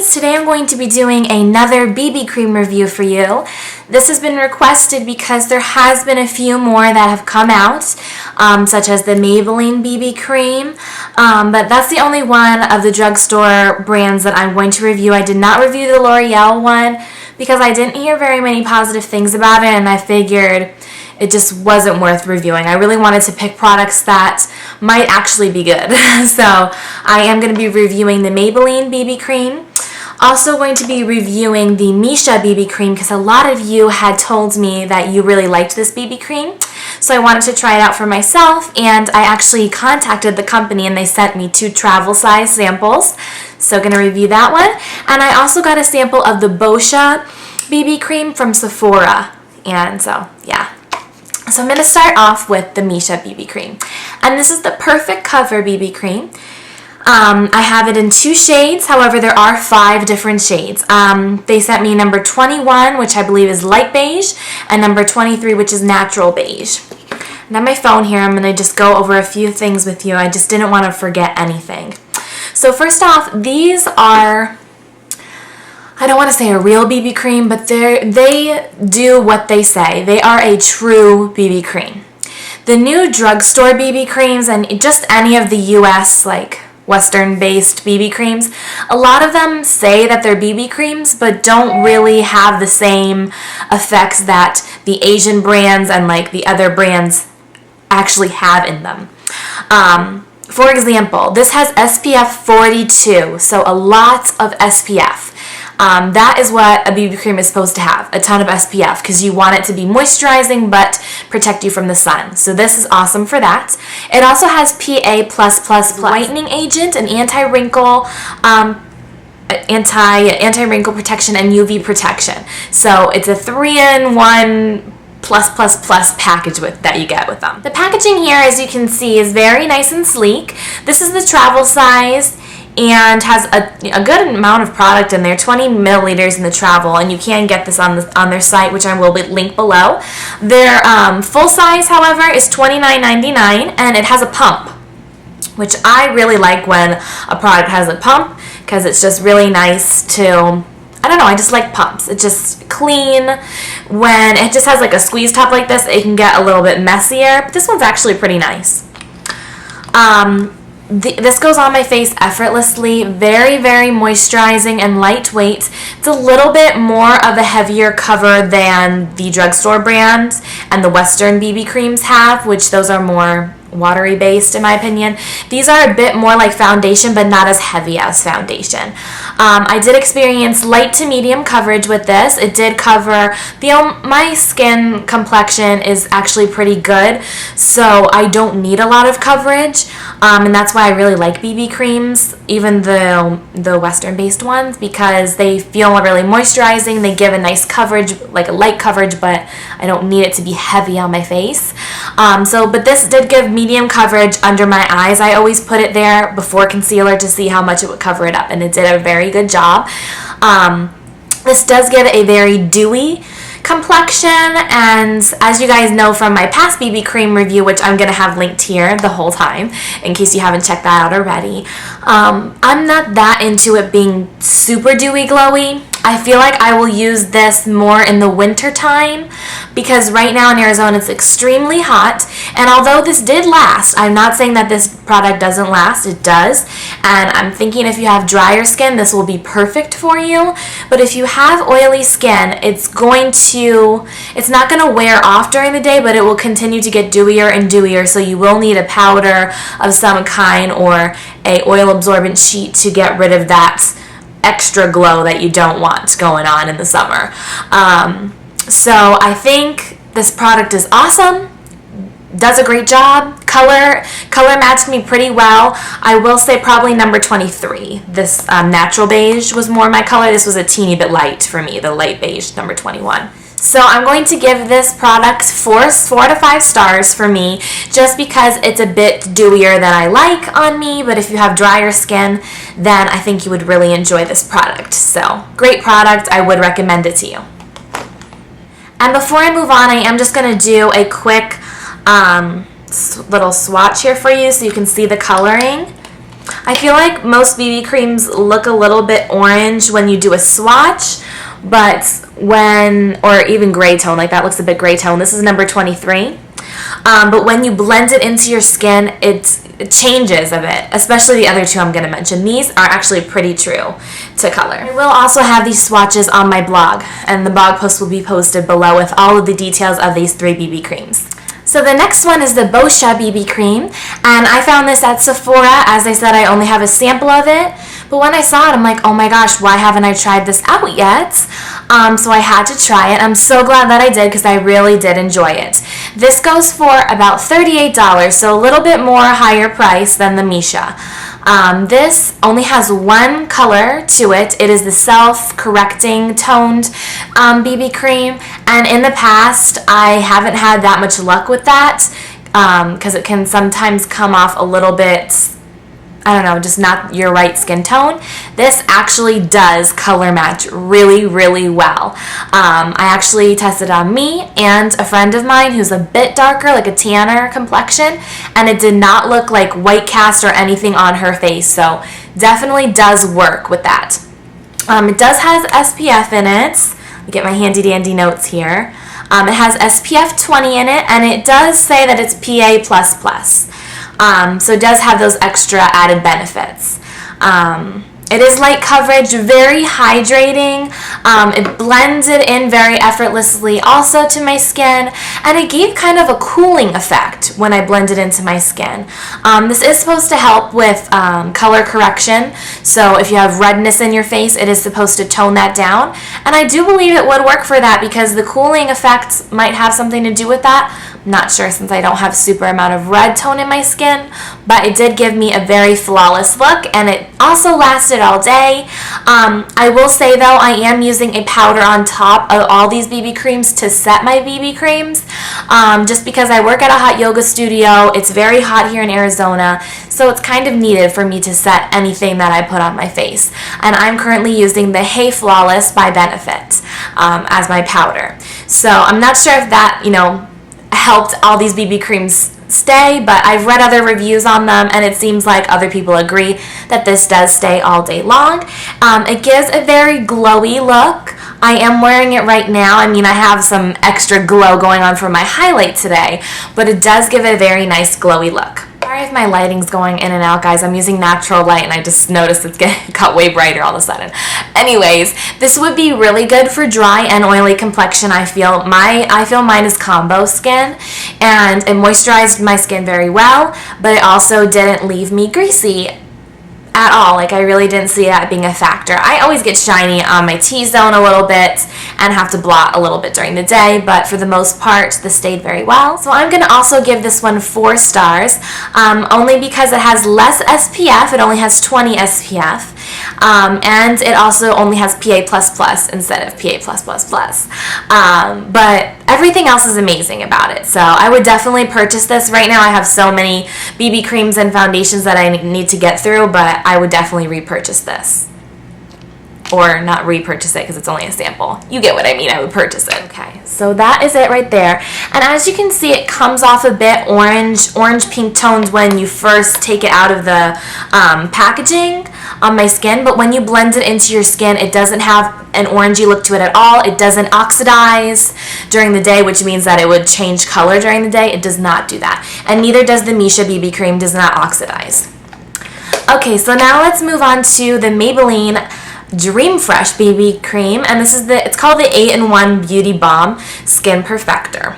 friends, today I'm going to be doing another BB cream review for you. This has been requested because there has been a few more that have come out, such as the Maybelline BB cream, but that's the only one of the drugstore brands that I'm going to review. I did not review the L'Oreal one because I didn't hear very many positive things about it, and I figured it just wasn't worth reviewing. I really wanted to pick products that might actually be good. So I am going to be reviewing the Maybelline BB cream. Also going to be reviewing the Misha BB cream because a lot of you had told me that you really liked this BB cream. So I wanted to try it out for myself, and I actually contacted the company and they sent me 2 travel size samples. So going to review that one. And I also got a sample of the Boscia BB cream from Sephora. And so, yeah. So I'm going to start off with the Misha BB cream. And this is the Perfect Cover BB cream. I have it in 2 shades, however there are 5 different shades. They sent me number 21, which I believe is light beige, and number 23, which is natural beige. And on my phone here, I'm going to just go over a few things with you. I just didn't want to forget anything. So first off, these are, I don't want to say a real BB cream, but they do what they say. They are a true BB cream. The new drugstore BB creams and just any of the US like Western-based BB creams, a lot of them say that they're BB creams but don't really have the same effects that the Asian brands and like the other brands actually have in them. For example, this has SPF 42, so a lot of SPF. That is what a BB cream is supposed to have, a ton of SPF, because you want it to be moisturizing but protect you from the sun. So this is awesome for that. It also has PA+++ whitening agent, an anti-wrinkle, anti-wrinkle protection, and UV protection. So it's a 3-in-1 +++ package that you get with them. The packaging here, as you can see, is very nice and sleek. This is the travel size and has a good amount of product in there, 20 milliliters in the travel, and you can get this on their site, which I will link below. Their full size, however, is $29.99, and it has a pump, which I really like when a product has a pump because it's just really nice to, I don't know, I just like pumps. It's just clean. When it just has like a squeeze top like this, it can get a little bit messier, but this one's actually pretty nice. This goes on my face effortlessly, very, very moisturizing and lightweight. It's a little bit more of a heavier cover than the drugstore brands and the Western BB creams have, which those are more watery based in my opinion. These are a bit more like foundation but not as heavy as foundation. I did experience light to medium coverage with this. It did cover, my skin complexion is actually pretty good, so I don't need a lot of coverage, and that's why I really like BB creams, even the Western based ones, because they feel really moisturizing. They give a nice coverage, like a light coverage, but I don't need it to be heavy on my face. But this did give medium coverage under my eyes. I always put it there before concealer to see how much it would cover it up, and it did a very good job. This does give a very dewy complexion, and as you guys know from my past BB cream review, which I'm going to have linked here the whole time in case you haven't checked that out already, I'm not that into it being super dewy glowy. I feel like I will use this more in the winter time because right now in Arizona it's extremely hot, and although this did last, I'm not saying that this product doesn't last, it does, and I'm thinking if you have drier skin this will be perfect for you, but if you have oily skin it's not going to wear off during the day, but it will continue to get dewier and dewier, so you will need a powder of some kind or a oil absorbent sheet to get rid of that extra glow that you don't want going on in the summer. So I think this product is awesome, does a great job. Color matched me pretty well. I will say probably number 23. This natural beige was more my color. This was a teeny bit light for me, the light beige, number 21. So I'm going to give this product 4 to 5 stars for me, just because it's a bit dewier than I like on me, but if you have drier skin, then I think you would really enjoy this product. So, great product, I would recommend it to you. And before I move on, I am just going to do a quick little swatch here for you so you can see the coloring. I feel like most BB creams look a little bit orange when you do a swatch, but or even gray tone, like that looks a bit gray tone. This is number 23. But when you blend it into your skin, it changes a bit, especially the other two I'm going to mention. These are actually pretty true to color. I will also have these swatches on my blog, and the blog post will be posted below with all of the details of these 3 BB creams. So the next one is the Boscia BB cream, and I found this at Sephora. As I said, I only have a sample of it, but when I saw it, I'm like, oh my gosh, why haven't I tried this out yet? So I had to try it. I'm so glad that I did because I really did enjoy it. This goes for about $38, so a little bit more higher price than the Misha. This only has one color to it. It is the self-correcting toned BB cream, and in the past I haven't had that much luck with that because it can sometimes come off a little bit, I don't know, just not your right skin tone. This actually does color match really, really well. I actually tested on me and a friend of mine who's a bit darker, like a tanner complexion, and it did not look like white cast or anything on her face, so definitely does work with that. It does have SPF in it. Let me get my handy dandy notes here. It has SPF 20 in it, and it does say that it's PA++. So it does have those extra added benefits. It is light coverage, very hydrating. It blended in very effortlessly also to my skin, and it gave kind of a cooling effect when I blended into my skin. This is supposed to help with color correction, so if you have redness in your face, it is supposed to tone that down, and I do believe it would work for that because the cooling effect might have something to do with that. I'm not sure since I don't have super amount of red tone in my skin, but it did give me a very flawless look, and it also lasted all day. I will say though, I am using a powder on top of all these BB creams to set my BB creams, just because I work at a hot yoga studio. It's very hot here in Arizona, so it's kind of needed for me to set anything that I put on my face. And I'm currently using the Hey Flawless by Benefit as my powder. So I'm not sure if that, helped all these BB creams stay, but I've read other reviews on them, and it seems like other people agree that this does stay all day long. It gives a very glowy look. I am wearing it right now. I mean, I have some extra glow going on for my highlight today, but it does give a very nice glowy look. Sorry if my lighting's going in and out, guys. I'm using natural light, and I just noticed it's got way brighter all of a sudden. Anyways, this would be really good for dry and oily complexion. I feel mine is combo skin, and it moisturized my skin very well, but it also didn't leave me greasy at all. Like, I really didn't see that being a factor. I always get shiny on my T-zone a little bit and have to blot a little bit during the day, but for the most part, this stayed very well. So I'm going to also give this one 4 stars, only because it has less SPF. It only has 20 SPF, and it also only has PA++ instead of PA+++. But everything else is amazing about it, so I would definitely purchase this. Right now I have so many BB creams and foundations that I need to get through, but I would definitely repurchase this. Or not repurchase it because it's only a sample. You get what I mean, I would purchase it. Okay, so that is it right there. And as you can see, it comes off a bit orange pink tones when you first take it out of the packaging on my skin, but when you blend it into your skin, it doesn't have an orangey look to it at all. It doesn't oxidize during the day, which means that it would change color during the day. It does not do that. And neither does the Misha BB cream, does not oxidize. Okay, so now let's move on to the Maybelline Dream Fresh BB cream, and it's called the 8-in-1 Beauty Balm Skin Perfector.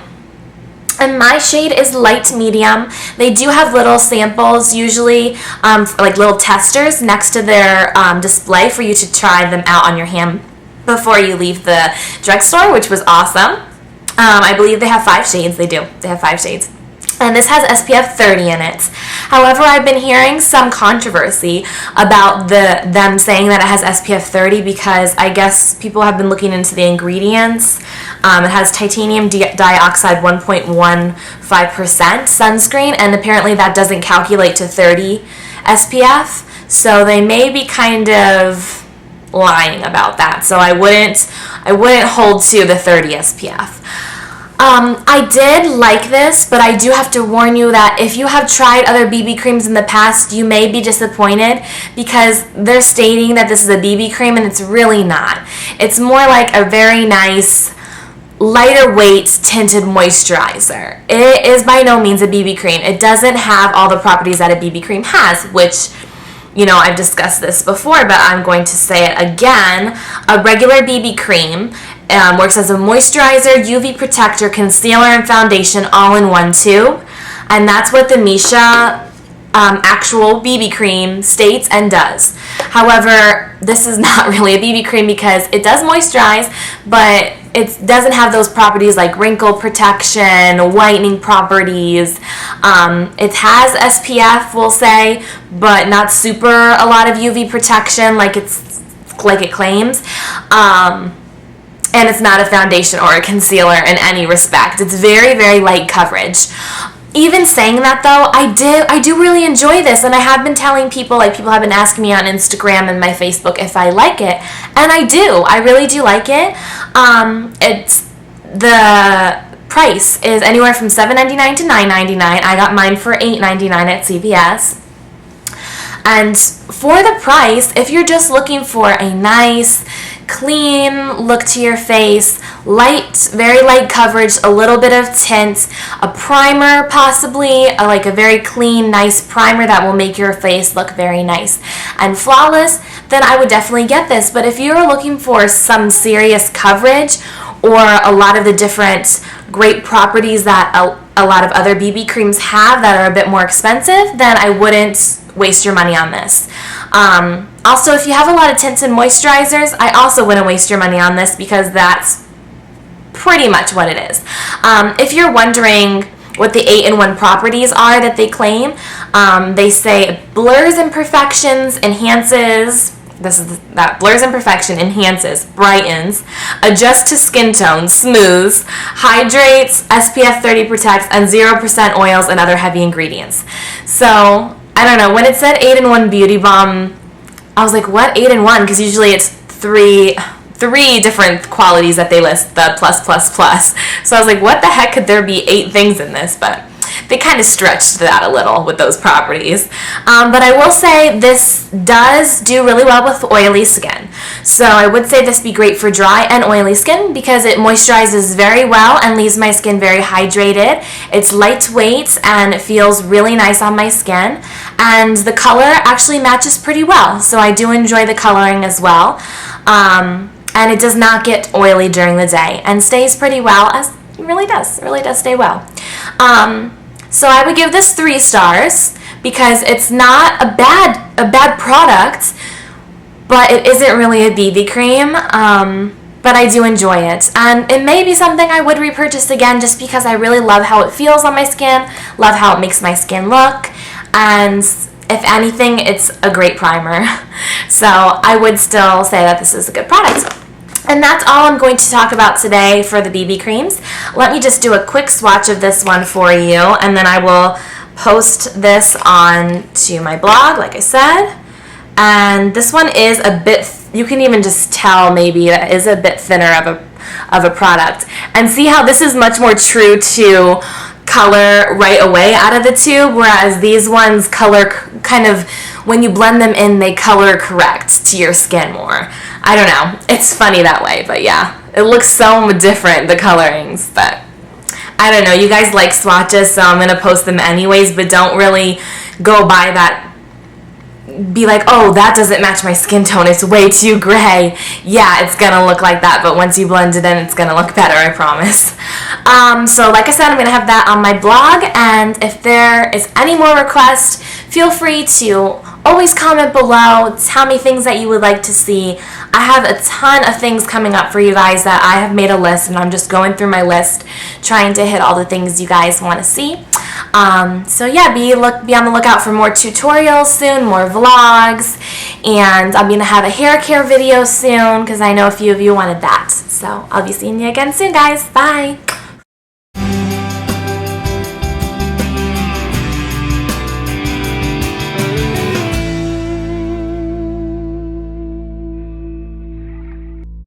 And my shade is light medium. They do have little samples, usually like little testers next to their display for you to try them out on your hand before you leave the drugstore, which was awesome. I believe they have 5 shades. They do. They have 5 shades. And this has SPF 30 in it. However, I've been hearing some controversy about them saying that it has SPF 30 because I guess people have been looking into the ingredients. It has titanium dioxide 1.15% sunscreen, and apparently that doesn't calculate to 30 SPF. So they may be kind of lying about that. So I wouldn't hold to the 30 SPF. I did like this, but I do have to warn you that if you have tried other BB creams in the past, you may be disappointed because they're stating that this is a BB cream and it's really not. It's more like a very nice, lighter weight tinted moisturizer. It is by no means a BB cream. It doesn't have all the properties that a BB cream has, which, you know, I've discussed this before, but I'm going to say it again. A regular BB cream works as a moisturizer, UV protector, concealer, and foundation all in one tube. And that's what the Misha actual BB cream states and does. However, this is not really a BB cream because it does moisturize, but it doesn't have those properties like wrinkle protection, whitening properties. It has SPF, we'll say, but not super a lot of UV protection like it claims. And it's not a foundation or a concealer in any respect. It's very, very light coverage. Even saying that though, I do really enjoy this, and I have been telling people, like people have been asking me on Instagram and my Facebook if I like it, and I do. I really do like it. It's the price is anywhere from $7.99 to $9.99. I got mine for $8.99 at CVS. And for the price, if you're just looking for a nice, clean look to your face, light, very light coverage, a little bit of tint, a primer possibly, like a very clean, nice primer that will make your face look very nice and flawless, then I would definitely get this. But if you're looking for some serious coverage or a lot of the different great properties that a lot of other BB creams have that are a bit more expensive, then I wouldn't waste your money on this. Also, if you have a lot of tints and moisturizers, I also wouldn't waste your money on this because that's pretty much what it is. If you're wondering what the 8-in-1 properties are that they claim, they say it blurs imperfections, enhances, blurs imperfection, enhances, brightens, adjusts to skin tone, smooths, hydrates, SPF 30 protects, and 0% oils and other heavy ingredients. So, I don't know, when it said 8-in-1 Beauty Balm, I was like, what 8-in-1? Because usually it's three different qualities that they list, the plus, plus, plus. So I was like, what the heck could there be 8 things in this? But they kind of stretched that a little with those properties. But I will say this does do really well with oily skin. So I would say this would be great for dry and oily skin because it moisturizes very well and leaves my skin very hydrated. It's lightweight and it feels really nice on my skin. And the color actually matches pretty well. So I do enjoy the coloring as well. And it does not get oily during the day and stays pretty well, as it really does. It really does stay well. So I would give this 3 stars because it's not a bad product, but it isn't really a BB cream. But I do enjoy it, and it may be something I would repurchase again just because I really love how it feels on my skin, love how it makes my skin look, and if anything, it's a great primer. So I would still say that this is a good product. And that's all I'm going to talk about today for the BB creams. Let me just do a quick swatch of this one for you, and then I will post this on to my blog, like I said. And this one is a bit, you can even just tell maybe it is a bit thinner of a product. And see how this is much more true to color right away out of the tube, whereas these ones color kind of, when you blend them in, they color correct to your skin more. I don't know. It's funny that way, but yeah. It looks so different, the colorings, but I don't know. You guys like swatches, so I'm going to post them anyways, but don't really go by that. Be like, oh, that doesn't match my skin tone. It's way too gray. Yeah, it's going to look like that, but once you blend it in, it's going to look better, I promise. So like I said, I'm going to have that on my blog, and if there is any more requests, feel free to always comment below. Tell me things that you would like to see. I have a ton of things coming up for you guys that I have made a list, and I'm just going through my list, trying to hit all the things you guys want to see. So yeah, be on the lookout for more tutorials soon, more vlogs, and I'm going to have a hair care video soon because I know a few of you wanted that. So I'll be seeing you again soon, guys. Bye!